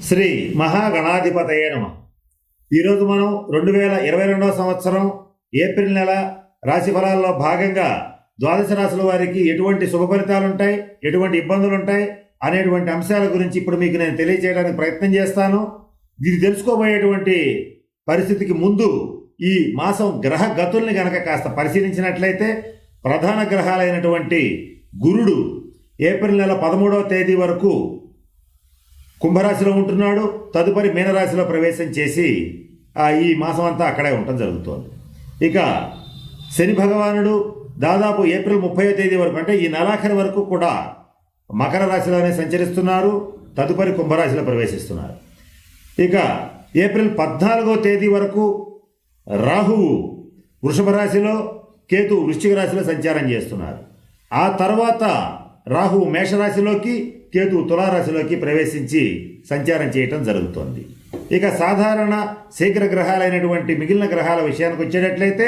శ్రీ మహాగణాధిపతయే నమః. ఈరోజు మనం 2022 సంవత్సరం ఏప్రిల్ నెల రాశి ఫలాల్లో భాగంగా ద్వాదశ రాశుల వారికి ఎటువంటి శుభ ఫలితాలు ఉంటాయి, ఎటువంటి ఇబ్బందులు ఉంటాయి అనేటువంటి అంశాల గురించి ఇప్పుడు మీకు నేను తెలియజేయడానికి ప్రయత్నం చేస్తాను. ఇది తెలుసుకోబోయేటువంటి పరిస్థితికి ముందు ఈ మాసం గ్రహ గతుల్ని గనక కాస్త పరిశీలించినట్లయితే ప్రధాన గ్రహాలైనటువంటి గురుడు ఏప్రిల్ నెల 13వ తేదీ వరకు కుంభరాశిలో ఉంటున్నాడు. తదుపరి మీనరాశిలో ప్రవేశం చేసి ఈ మాసం అంతా అక్కడే ఉండటం జరుగుతోంది. ఇక శని భగవానుడు దాదాపు ఏప్రిల్ 30వ తేదీ వరకు, అంటే ఈ నెలాఖరి వరకు కూడా మకర రాశిలోనే సంచరిస్తున్నారు. తదుపరి కుంభరాశిలో ప్రవేశిస్తున్నారు. ఇక ఏప్రిల్ 14వ తేదీ వరకు రాహువు వృషభ రాశిలో, కేతు వృశ్చిక రాశిలో సంచారం చేస్తున్నారు. ఆ తర్వాత రాహువు మేషరాశిలోకి, కేతు తులారాశిలోకి ప్రవేశించి సంచారం చేయటం జరుగుతోంది. ఇక సాధారణ శీఘ్ర గ్రహాలైనటువంటి మిగిలిన గ్రహాల విషయానికి వచ్చేటట్లయితే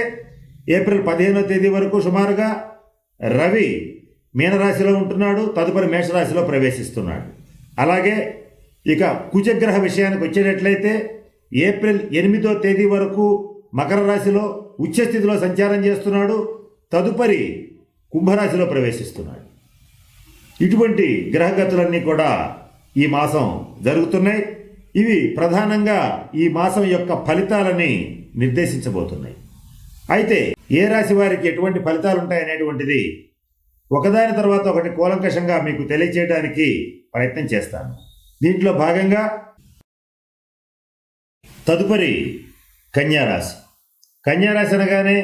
ఏప్రిల్ 15వ తేదీ వరకు సుమారుగా రవి మీనరాశిలో ఉంటున్నాడు. తదుపరి మేషరాశిలో ప్రవేశిస్తున్నాడు. అలాగే ఇక కుజగ్రహ విషయానికి వచ్చేటట్లయితే ఏప్రిల్ 8వ తేదీ వరకు మకర రాశిలో ఉచ్చస్థితిలో సంచారం చేస్తున్నాడు. తదుపరి కుంభరాశిలో ప్రవేశిస్తున్నాడు. ఇటువంటి గ్రహగతులన్నీ కూడా ఈ మాసం జరుగుతున్నాయి. ఇవి ప్రధానంగా ఈ మాసం యొక్క ఫలితాలని నిర్దేశించబోతున్నాయి. అయితే ఏ రాశి వారికి ఎటువంటి ఫలితాలు ఉంటాయనేటువంటిది ఒకదాని తర్వాత ఒకటి కూలంకషంగా మీకు తెలియజేయడానికి ప్రయత్నం చేస్తాను. దీంట్లో భాగంగా తదుపరి కన్యారాశి. కన్యారాశి అనగానే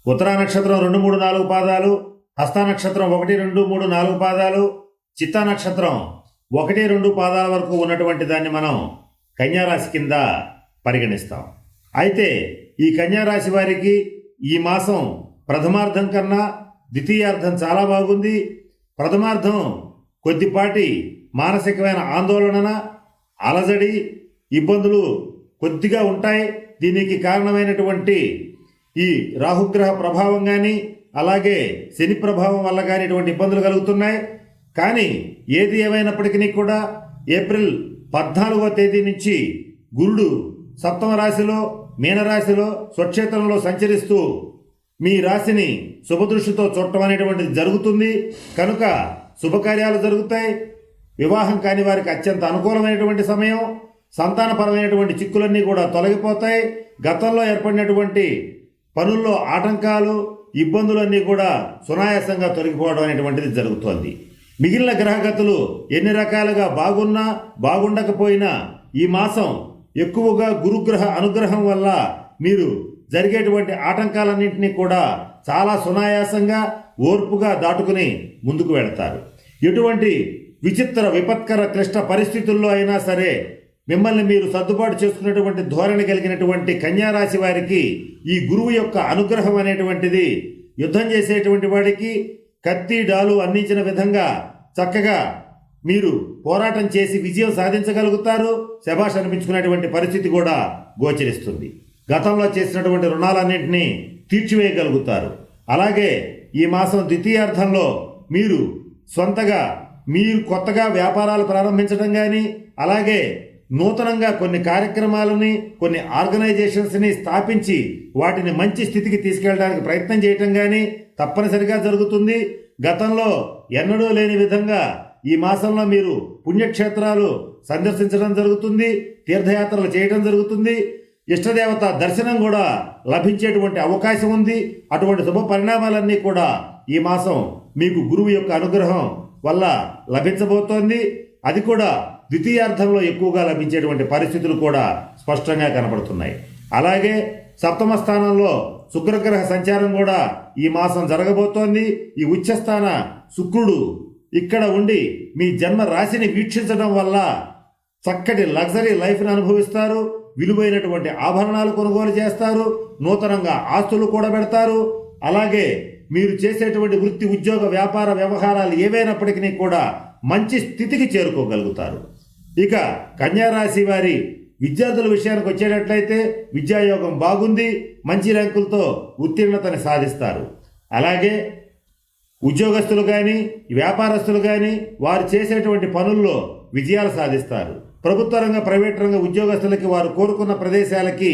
ఉత్తరా నక్షత్రం 2, 3, 4 పాదాలు, హస్త నక్షత్రం 1, 2, 3, 4 పాదాలు, చిత్తా నక్షత్రం 1, 2 పాదాల వరకు ఉన్నటువంటి దాన్ని మనం కన్యారాశి కింద పరిగణిస్తాం. అయితే ఈ కన్యారాశి వారికి ఈ మాసం ప్రథమార్థం కన్నా ద్వితీయార్థం చాలా బాగుంది. ప్రథమార్థం కొద్దిపాటి మానసికమైన ఆందోళన, అలజడి, ఇబ్బందులు కొద్దిగా ఉంటాయి. దీనికి కారణమైనటువంటి ఈ రాహుగ్రహ ప్రభావం కానీ, అలాగే శని ప్రభావం వల్ల కానీ ఇటువంటి ఇబ్బందులు కలుగుతున్నాయి. కానీ ఏది ఏమైనప్పటికీ కూడా ఏప్రిల్ 14వ తేదీ నుంచి గురుడు సప్తమ రాశిలో మీనరాశిలో స్వక్షేత్రంలో సంచరిస్తూ మీ రాశిని శుభదృష్టితో చూడటం అనేటువంటిది జరుగుతుంది. కనుక శుభకార్యాలు జరుగుతాయి. వివాహం కాని వారికి అత్యంత అనుకూలమైనటువంటి సమయం. సంతానపరమైనటువంటి చిక్కులన్నీ కూడా తొలగిపోతాయి. గతంలో ఏర్పడినటువంటి పనుల్లో ఆటంకాలు, ఇబ్బందులన్నీ కూడా సునాయాసంగా తొలగిపోవడం అనేటువంటిది జరుగుతోంది. మిగిలిన గ్రహగతులు ఎన్ని రకాలుగా బాగున్నా బాగుండకపోయినా ఈ మాసం ఎక్కువగా గురుగ్రహ అనుగ్రహం వల్ల మీరు జరిగేటువంటి ఆటంకాలన్నింటినీ కూడా చాలా సునాయాసంగా ఓర్పుగా దాటుకుని ముందుకు వెళతారు. ఎటువంటి విచిత్ర విపత్కర క్లిష్ట పరిస్థితుల్లో అయినా సరే మిమ్మల్ని మీరు సర్దుబాటు చేసుకునేటువంటి ధోరణి కలిగినటువంటి కన్యారాశి వారికి ఈ గురువు యొక్క అనుగ్రహం అనేటువంటిది యుద్ధం చేసేటువంటి వాడికి కత్తి డాలు అందించిన విధంగా చక్కగా మీరు పోరాటం చేసి విజయం సాధించగలుగుతారు. శభాష్ అనిపించుకునేటువంటి పరిస్థితి కూడా గోచరిస్తుంది. గతంలో చేసినటువంటి రుణాలన్నింటినీ తీర్చివేయగలుగుతారు. అలాగే ఈ మాసం ద్వితీయార్థంలో మీరు సొంతగా మీరు కొత్తగా వ్యాపారాలు ప్రారంభించడం కానీ, అలాగే నూతనంగా కొన్ని కార్యక్రమాలని, కొన్ని ఆర్గనైజేషన్స్ని స్థాపించి వాటిని మంచి స్థితికి తీసుకెళ్ళడానికి ప్రయత్నం చేయటం కానీ తప్పనిసరిగా జరుగుతుంది. గతంలో ఎన్నడూ లేని విధంగా ఈ మాసంలో మీరు పుణ్యక్షేత్రాలు సందర్శించడం జరుగుతుంది. తీర్థయాత్రలు చేయడం జరుగుతుంది. ఇష్టదేవత దర్శనం కూడా లభించేటువంటి అవకాశం ఉంది. అటువంటి శుభ పరిణామాలన్నీ కూడా ఈ మాసం మీకు గురువు యొక్క అనుగ్రహం వల్ల లభించబోతోంది. అది కూడా ద్వితీయార్థంలో ఎక్కువగా లభించేటువంటి పరిస్థితులు కూడా స్పష్టంగా కనపడుతున్నాయి. అలాగే సప్తమ స్థానంలో శుక్రగ్రహ సంచారం కూడా ఈ మాసం జరగబోతోంది. ఈ ఉచ్చస్థాన శుక్రుడు ఇక్కడ ఉండి మీ జన్మ రాశిని వీక్షించడం వల్ల చక్కటి లగ్జరీ లైఫ్ని అనుభవిస్తారు. విలువైనటువంటి ఆభరణాలు కొనుగోలు చేస్తారు. నూతనంగా ఆస్తులు కూడా పెడతారు. అలాగే మీరు చేసేటువంటి వృత్తి, ఉద్యోగ, వ్యాపార వ్యవహారాలు ఏవైనప్పటికీ కూడా మంచి స్థితికి చేరుకోగలుగుతారు. ఇక కన్యారాశి వారి విద్యార్థుల విషయానికి వచ్చేటట్లయితే విద్యాయోగం బాగుంది. మంచి ర్యాంకులతో ఉత్తీర్ణతని సాధిస్తారు. అలాగే ఉద్యోగస్తులు కానీ, వ్యాపారస్తులు కానీ వారు చేసేటువంటి పనుల్లో విజయాలు సాధిస్తారు. ప్రభుత్వ రంగ ప్రైవేట్ రంగ ఉద్యోగస్తులకి వారు కోరుకున్న ప్రదేశాలకి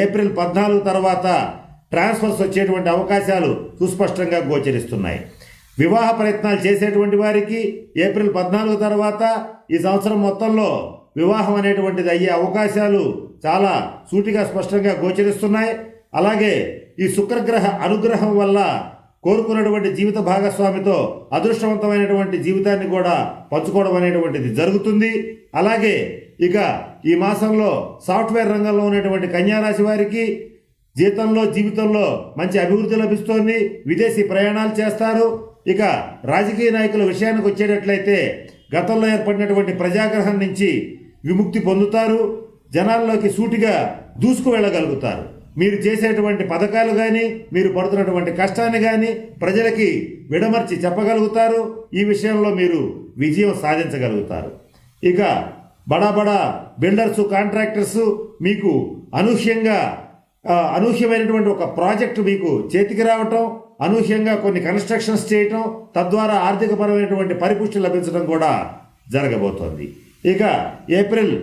ఏప్రిల్ 14 తర్వాత ట్రాన్స్ఫర్స్ వచ్చేటువంటి అవకాశాలు సుస్పష్టంగా గోచరిస్తున్నాయి. వివాహ ప్రయత్నాలు చేసేటువంటి వారికి ఏప్రిల్ 14 తర్వాత ఈ సంవత్సరం మొత్తంలో వివాహం అనేటువంటిది అయ్యే అవకాశాలు చాలా సూటిగా స్పష్టంగా గోచరిస్తున్నాయి. అలాగే ఈ శుక్రగ్రహ అనుగ్రహం వల్ల కోరుకున్నటువంటి జీవిత భాగస్వామితో అదృష్టవంతమైనటువంటి జీవితాన్ని కూడా పంచుకోవడం అనేటువంటిది జరుగుతుంది. అలాగే ఇక ఈ మాసంలో సాఫ్ట్వేర్ రంగంలో ఉన్నటువంటి కన్యారాశి వారికి జీవితంలో మంచి అభివృద్ధి లభిస్తోంది. విదేశీ ప్రయాణాలు చేస్తారు. ఇక రాజకీయ నాయకుల విషయానికి వచ్చేటట్లయితే గతంలో ఏర్పడినటువంటి ప్రజాగ్రహం నుంచి విముక్తి పొందుతారు. జనాల్లోకి సూటిగా దూసుకు వెళ్ళగలుగుతారు. మీరు చేసేటువంటి పథకాలు కానీ మీరు పడుతున్నటువంటి కష్టాన్ని కానీ ప్రజలకి విడమర్చి చెప్పగలుగుతారు. ఈ విషయంలో మీరు విజయం సాధించగలుగుతారు. ఇక బడా బిల్డర్సు కాంట్రాక్టర్సు మీకు అనూహ్యమైనటువంటి ఒక ప్రాజెక్టు మీకు చేతికి రావటం, అనూహ్యంగా కొన్ని కన్స్ట్రక్షన్స్ చేయటం, తద్వారా ఆర్థికపరమైనటువంటి పరిపుష్టి లభించడం కూడా జరగబోతోంది. ఇక ఏప్రిల్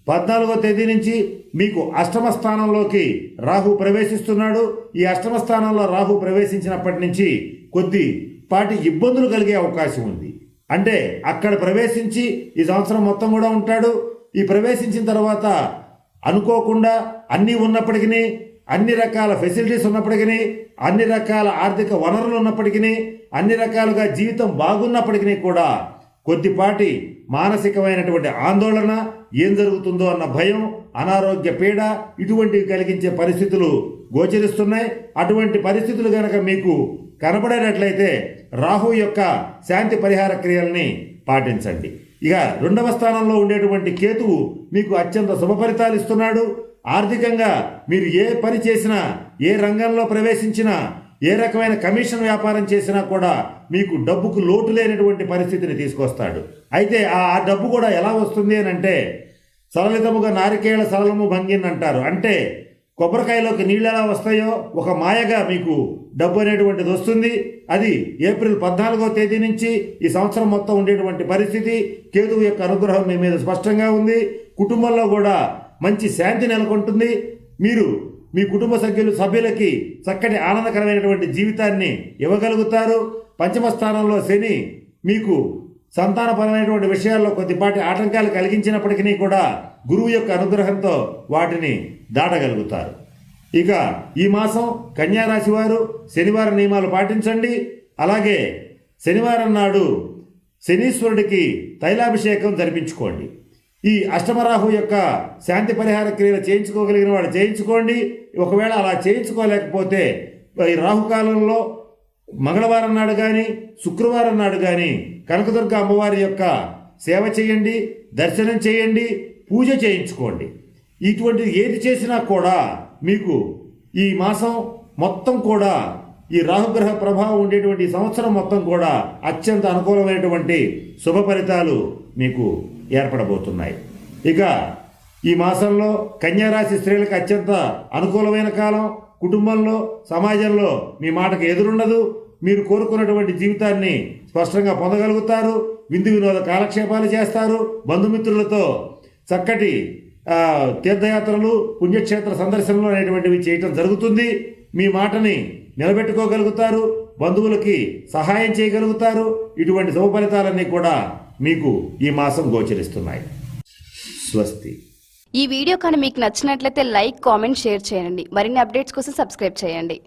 14వ తేదీ నుంచి మీకు అష్టమ స్థానంలోకి రాహు ప్రవేశిస్తున్నాడు. ఈ అష్టమ స్థానంలో రాహు ప్రవేశించినప్పటి నుంచి కొద్దిపాటి ఇబ్బందులు కలిగే అవకాశం ఉంది. అంటే అక్కడ ప్రవేశించి ఈ సంవత్సరం మొత్తం కూడా ఉంటాడు. ఈ ప్రవేశించిన తర్వాత అనుకోకుండా అన్నీ ఉన్నప్పటికీ, అన్ని రకాల ఫెసిలిటీస్ ఉన్నప్పటికీ, అన్ని రకాల ఆర్థిక వనరులు ఉన్నప్పటికీ, అన్ని రకాలుగా జీవితం బాగున్నప్పటికీ కూడా కొద్దిపాటి మానసికమైనటువంటి ఆందోళన, ఏం జరుగుతుందో అన్న భయం, అనారోగ్య పీడ ఇటువంటివి కలిగించే పరిస్థితులు గోచరిస్తున్నాయి. అటువంటి పరిస్థితులు కనుక మీకు కనబడేటట్లయితే రాహు యొక్క శాంతి పరిహార క్రియల్ని పాటించండి. ఇక 2వ స్థానంలో ఉండేటువంటి కేతువు మీకు అత్యంత శుభ ఫలితాలు ఇస్తున్నాడు. ఆర్థికంగా మీరు ఏ పని చేసినా, ఏ రంగంలో ప్రవేశించినా, ఏ రకమైన కమిషన్ వ్యాపారం చేసినా కూడా మీకు డబ్బుకు లోటు లేనటువంటి పరిస్థితిని తీసుకొస్తాడు. అయితే ఆ డబ్బు కూడా ఎలా వస్తుంది అని అంటే సరళితముగా నారికేళ సరళము భంగిన్ అంటారు. అంటే కొబ్బరికాయలోకి నీళ్ళు ఎలా వస్తాయో ఒక మాయగా మీకు డబ్బు అనేటువంటిది వస్తుంది. అది ఏప్రిల్ 14వ తేదీ నుంచి ఈ సంవత్సరం మొత్తం ఉండేటువంటి పరిస్థితి. కేతువు యొక్క అనుగ్రహం మీ మీద స్పష్టంగా ఉంది. కుటుంబంలో కూడా మంచి శాంతి నెలకొంటుంది. మీరు మీ కుటుంబ సభ్యులకి చక్కటి ఆనందకరమైనటువంటి జీవితాన్ని ఇవ్వగలుగుతారు. పంచమ స్థానంలో శని మీకు సంతానపరమైనటువంటి విషయాల్లో కొద్దిపాటి ఆటంకాలు కలిగించినప్పటికీ కూడా గురువు యొక్క అనుగ్రహంతో వాటిని దాటగలుగుతారు. ఇక ఈ మాసం కన్యారాశి వారు శనివారం నియమాలు పాటించండి. అలాగే శనివారం నాడు శనీశ్వరుడికి తైలాభిషేకం జరిపించుకోండి. ఈ అష్టమరాహు యొక్క శాంతి పరిహార క్రియలు చేయించుకోగలిగిన వాడు చేయించుకోండి. ఒకవేళ అలా చేయించుకోలేకపోతే ఈ రాహుకాలంలో మంగళవారం నాడు కానీ శుక్రవారం నాడు కానీ కనకదుర్గ అమ్మవారి యొక్క సేవ చేయండి, దర్శనం చేయండి, పూజ చేయించుకోండి. ఇటువంటిది ఏది చేసినా కూడా మీకు ఈ మాసం మొత్తం కూడా ఈ రాహుగ్రహ ప్రభావం ఉండేటువంటి సంవత్సరం మొత్తం కూడా అత్యంత అనుకూలమైనటువంటి శుభ ఫలితాలు మీకు ఏర్పడబోతున్నాయి. ఇక ఈ మాసంలో కన్యారాశి స్త్రీలకు అత్యంత అనుకూలమైన కాలం. కుటుంబంలో, సమాజంలో మీ మాటకు ఎదురుండదు. మీరు కోరుకున్నటువంటి జీవితాన్ని స్పష్టంగా పొందగలుగుతారు. విందు వినోద కాలక్షేపాలు చేస్తారు. బంధుమిత్రులతో చక్కటి తీర్థయాత్రలు, పుణ్యక్షేత్ర సందర్శనలు అనేటువంటివి చేయటం జరుగుతుంది. మీ మాటని నిలబెట్టుకోగలుగుతారు. బంధువులకి సహాయం చేయగలుగుతారు. ఇటువంటి శుభ ఫలితాలన్నీ కూడా మీకు ఈ మాసం గోచరిస్తున్నాయి. స్వస్తి. ఈ వీడియో కానీ మీకు నచ్చినట్లయితే లైక్, కామెంట్, షేర్ చేయండి. మరిన్ని అప్డేట్స్ కోసం సబ్స్క్రైబ్ చేయండి.